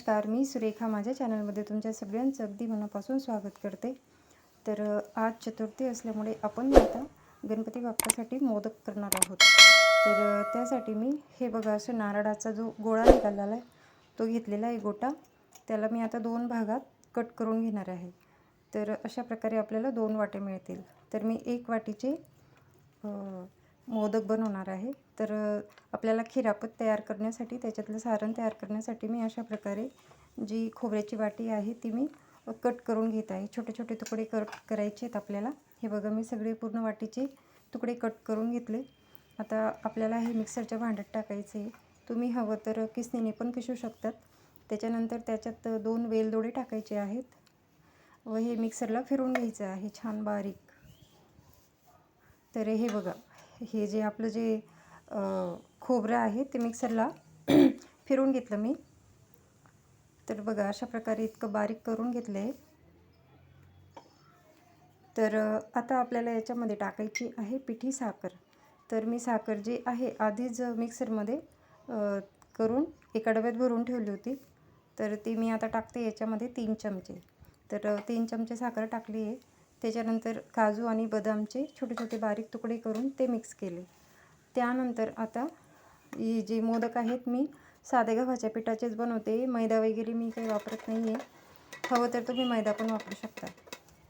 नमस्कार, मी सुरेखा माझ्या चॅनलमध्ये तुमच्या सगळ्यांचं अगदी मनापासून स्वागत करते। तर आज चतुर्थी असल्यामुळे आपण आता गणपती बाप्पासाठी मोदक करणार आहोत। तर त्यासाठी मी हे बघा असं नारळाचा जो गोळा निघालेला आहे तो घेतलेला आहे गोटा। त्याला मी आता 2 भागात कट करून घेणार आहे। तर अशा प्रकारे आपल्याला 2 वाटे मिळतील। तर मी 1 वाटीचे मोदक बनवणार आहे। तर आपल्याला खिरापत तयार करण्यासाठी त्याच्यातलं सारण तयार करण्यासाठी मी अशा प्रकारे जी खोबऱ्याची वाटी आहे ती मी कट करून घेत आहे। छोटे छोटे तुकडे करायचे आहेत आपल्याला। हे बघा मी सगळे पूर्ण वाटीचे तुकडे कट करून घेतले। आता आपल्याला हे मिक्सरच्या भांड्यात टाकायचे आहे। तुम्ही हवं तर किसणीने पण किसू शकतात। त्याच्यानंतर त्याच्यात 2 वेलदोडे टाकायचे आहेत व हे मिक्सरला फिरवून घ्यायचं आहे छान बारीक। तर हे बघा हे जे आपलं जे खोबरं आहे ते मिक्सरला फिरवून घेतलं मी। तर बघा अशा प्रकारे इतकं बारीक करून घेतलं आहे। तर आता आपल्याला याच्यामध्ये टाकायची आहे पिठी साखर। तर मी साखर जी आहे आधीच मिक्सरमध्ये करून एका डब्यात भरून ठेवली होती। तर ती मी आता टाकते याच्यामध्ये 3 चमचे। तर 3 चमचे साखर टाकली आहे। त्याच्यानंतर काजू आणि बदामचे छोटे छोटे बारीक तुकडे करून ते मिक्स केले। त्यानंतर आता हे जे मोदक आहेत मी साध्या गव्हाच्या पिठाचेच बनवते, मैदा वगैरे मी काही वापरत नाही आहे। हवं तर तुम्ही मैदा पण वापरू शकता।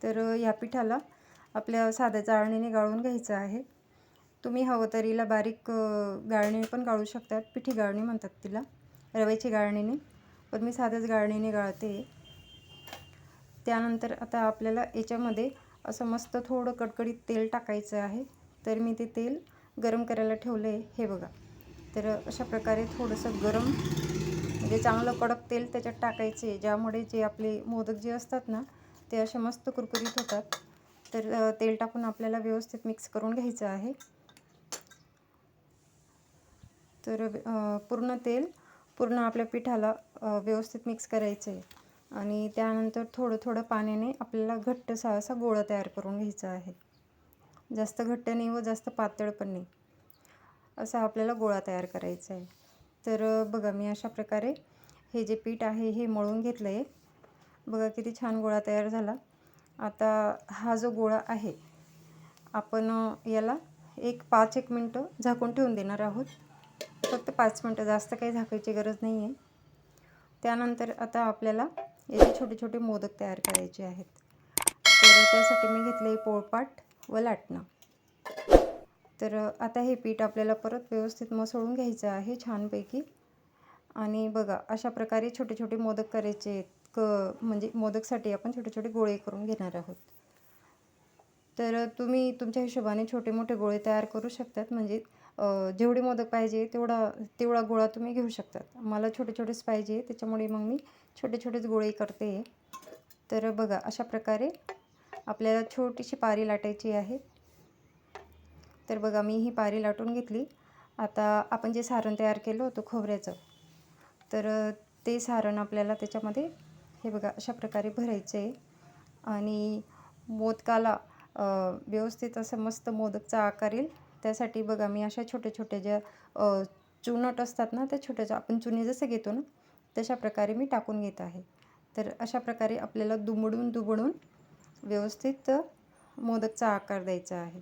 तर या पिठाला आपल्या साध्या चाळणीने गाळून घ्यायचं आहे। तुम्ही हवं तर हिला बारीक गाळणीने पण गाळू शकतात, पिठी गाळणी म्हणतात तिला, रव्याची गाळणीने, पण मी साध्याच गाळणीने गाळते। त्यानंतर आता आपल्याला याच्यामध्ये असं मस्त थोडं कडकडीत तेल टाकायचं आहे। तर मी ते तेल गरम करायला ठेवलं आहे हे बघा। तर अशा प्रकारे थोडंसं गरम म्हणजे चांगलं कडक तेल त्याच्यात टाकायचे, ज्यामुळे जे आपले मोदक जे असतात ना ते असे मस्त कुरकुरीत होतात। तर तेल टाकून आपल्याला व्यवस्थित मिक्स करून घ्यायचं आहे। तर पूर्ण आपल्या पिठाला व्यवस्थित मिक्स करायचं आहे आणि त्यानंतर थोडं थोडं पाण्याने आपल्याला घट्टसा असा गोळा तयार करून घ्यायचा आहे। जास्त घट्ट नाही व जास्त पातळ पण नाही, असा आपल्याला गोळा तयार करायचा आहे। तर बघा मी अशा प्रकारे हे जे पीठ आहे हे मळून घेतलं आहे। बघा किती छान गोळा तयार झाला। आता हा जो गोळा आहे आपण याला 5-1 मिनटं झाकून ठेवून देणार आहोत। फक्त 5 मिनटं, जास्त काही झाकायची गरज नाही आहे। त्यानंतर आता आपल्याला याचे छोटे छोटे मोदक तयार करायचे आहेत। तर त्यासाठी मी घेतले पोळपाट व लाटणं। तर आता हे पीठ आपल्याला परत व्यवस्थित मसळून घ्यायचं आहे छानपैकी। आणि बघा अशा प्रकारे छोटे छोटे मोदक करायचे आहेत। म्हणजे मोदकसाठी आपण छोटे छोटे गोळे करून घेणार आहोत। तर तुम्ही तुमच्या हिशोबाने छोटे मोठे गोळे तयार करू शकतात। म्हणजे जेवढे मोदक पाहिजे तेवढा गोळा तुम्ही घेऊ शकतात। मला छोटे छोटेच पाहिजे त्याच्यामुळे मग मी छोटे छोटेच गोळे करते। तर बघा अशा प्रकारे आपल्याला छोटीशी पारी लाटायची आहे। तर बघा मी ही पारी लाटून घेतली। आता आपण जे सारण तयार केलं होतं खोबऱ्याचं, तर ते सारण आपल्याला त्याच्यामध्ये हे बघा अशा प्रकारे भरायचं आहे आणि मोदकाला व्यवस्थित असं मस्त मोदकचा आकार येईल त्यासाठी बघा मी अशा छोट्या छोट्या ज्या चुनट असतात ना, त्या छोट्याच्या आपण चुने जसे घेतो ना तशा प्रकारे मी टाकून घेत आहे। तर अशा प्रकारे आपल्याला दुमडून व्यवस्थित मोदकचा आकार द्यायचा आहे।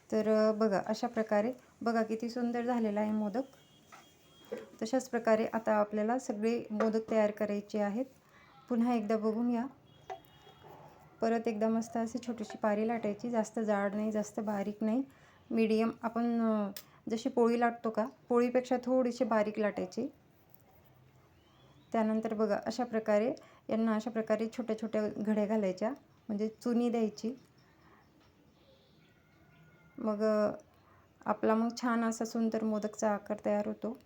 तर बघा अशा प्रकारे बघा किती सुंदर झालेला आहे मोदक। तशाच प्रकारे आता आपल्याला सगळे मोदक तयार करायचे आहेत। पुन्हा एकदा बघून घ्या। परत एकदा मस्त अशी छोटीशी पारी लाटायची, जास्त जाड नाही जास्त बारीक नाही, मीडियम। आपण जशी पोळी लाटतो का, पोळीपेक्षा थोडीशी बारीक लाटायची। त्यानंतर बघा अशा प्रकारे यांना अशा प्रकारे छोट्या छोट्या घड्या घालायच्या, म्हणजे चुनी द्यायची। मग आपला छान असा सुंदर मोदकचा आकार तयार होतो।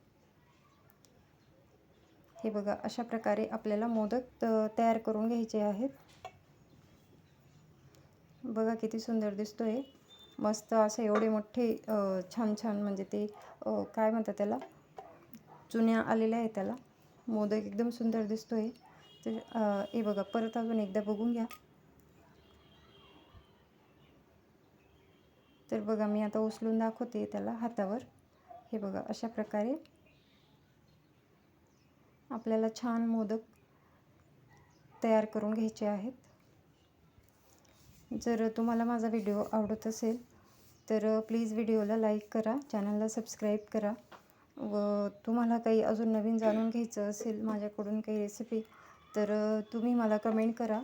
हे बघा अशा प्रकारे आपल्याला मोदक तयार करून घ्यायचे आहेत। बघा किती सुंदर दिसतोय, मस्त असे एवढे मोठे छान छान, म्हणजे ते काय म्हणतात त्याला, चुन्या आलेल्या आहेत त्याला। मोदक एकदम सुंदर दिसतोय। तर हे बघा परत अजून एकदा बघून घ्या। तर बघा मी आता उचलून दाखवते त्याला हातावर। हे बघा अशा प्रकारे आपल्याला छान मोदक तयार करून घ्यायचे आहेत. जर तुम्हाला माझा व्हिडिओ आवडत असेल तर प्लीज व्हिडिओला लाईक करा, चॅनलला सबस्क्राईब करा. व तुम्हाला काही अजून नवीन जाणून घ्यायचं असेल माझ्याकडून काही रेसिपी तर तुम्ही मला कमेंट करा.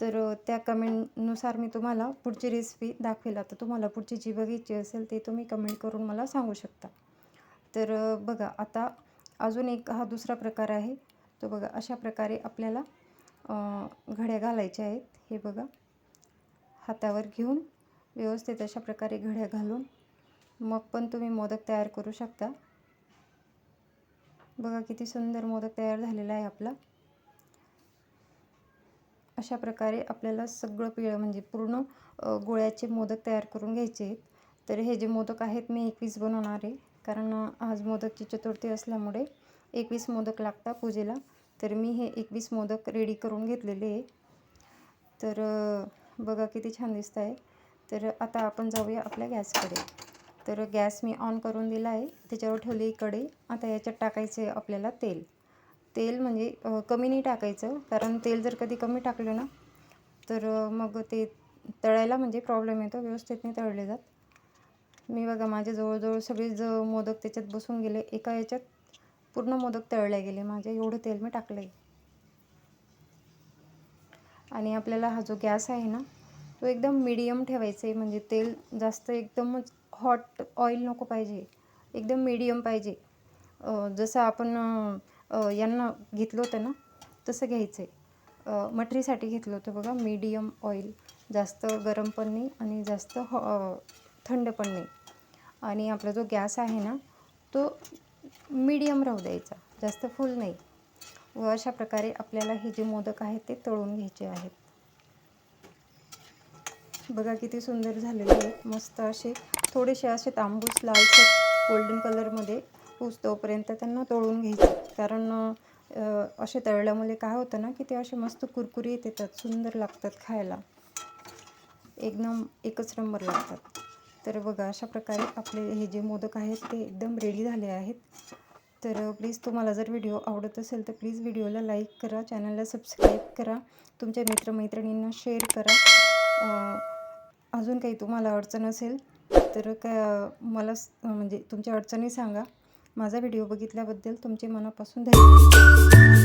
तर त्या कमेंटनुसार मी तुम्हाला पुढची रेसिपी दाखवेल. आता तुम्हाला पुढची जी बघायची असेल ते तुम्ही कमेंट करून मला सांगू शकता. तर बघा, आता अजून एक हा दुसरा प्रकार आहे. तो बघा, अशा प्रकारे आपल्याला घड्या घालायच्या आहेत. हे बघा, हातावर घेऊन व्यवस्थित अशा प्रकारे घड्या घालून मग पण तुम्ही मोदक तयार करू शकता. बघा किती सुंदर मोदक तयार झालेला आहे आपला. अशा प्रकारे आपल्याला सगळं म्हणजे पूर्ण गोळ्याचे मोदक तयार करून घ्यायचे आहेत. तर हे जे मोदक आहेत मी 21 बनवणार आहे, कारण आज मोदकची चतुर्थी असल्यामुळे 21 मोदक लागतात पूजेला. तर मी हे 21 मोदक रेडी करून घेतलेले आहे. तर बघा किती छान दिसत आहे. तर आता आपण जाऊया आपल्या गॅसकडे. तर गॅस मी ऑन करून दिला आहे, त्याच्यावर ठेवली कढई. आता याच्यात टाकायचे आपल्याला तेल. तेल म्हणजे कमी नाही टाकायचं, कारण तेल जर कधी कमी टाकलं ना तर मग ते तळायला म्हणजे प्रॉब्लेम येतो, व्यवस्थित नाही तळले जात. मी बघा, माझे जवळजवळ सगळे मोदक त्याच्यात बसून गेले. एका याच्यात पूर्ण मोदक तळले गेले माझे, एवढं तेल मी टाकलं आहे. आणि आपल्याला हा जो गॅस आहे ना तो एकदम मीडियम ठेवायचा आहे. म्हणजे तेल जास्त एकदमच हॉट ऑइल नको पाहिजे, एकदम मीडियम पाहिजे. जसं आपण यांना घेतलं होतं ना तसं घ्यायचं आहे. मटरीसाठी घेतलं होतं बघा, मीडियम ऑइल. जास्त गरम पण नाही आणि जास्त थंड पण नाही. आणि आपला जो गॅस आहे ना तो मीडियम राहू द्यायचा, जास्त फुल नाही. व अशा प्रकारे आपल्याला हे जे मोदक आहेत ते तळून घ्यायचे आहेत. बघा किती सुंदर झालेले आहेत. मस्त असे थोडेसे असे तांबूस लालसर गोल्डन कलरमध्ये तोपर्यंत त्यांना तळून घ्यायचे. कारण असे तळल्यामुळे काय होतं ना की ते असे मस्त कुरकुरीत येतात, सुंदर लागतात खायला, एकदम एकच नंबर लागतात. तर बघा, अशा प्रकारे आपले हे जे मोदक आहेत ते एकदम रेडी झाले आहेत. तर प्लीज तुम्हाला जर व्हिडिओ आवडत असेल तर प्लीज व्हिडिओला लाईक करा, चॅनलला सबस्क्राईब करा, तुमच्या मित्रमैत्रिणींना शेअर करा. अजून काही तुम्हाला अडचण असेल तर मला म्हणजे तुमच्या अडचणी सांगा. माझा व्हिडिओ बघितल्याबद्दल तुमचे मनापासून धन्यवाद.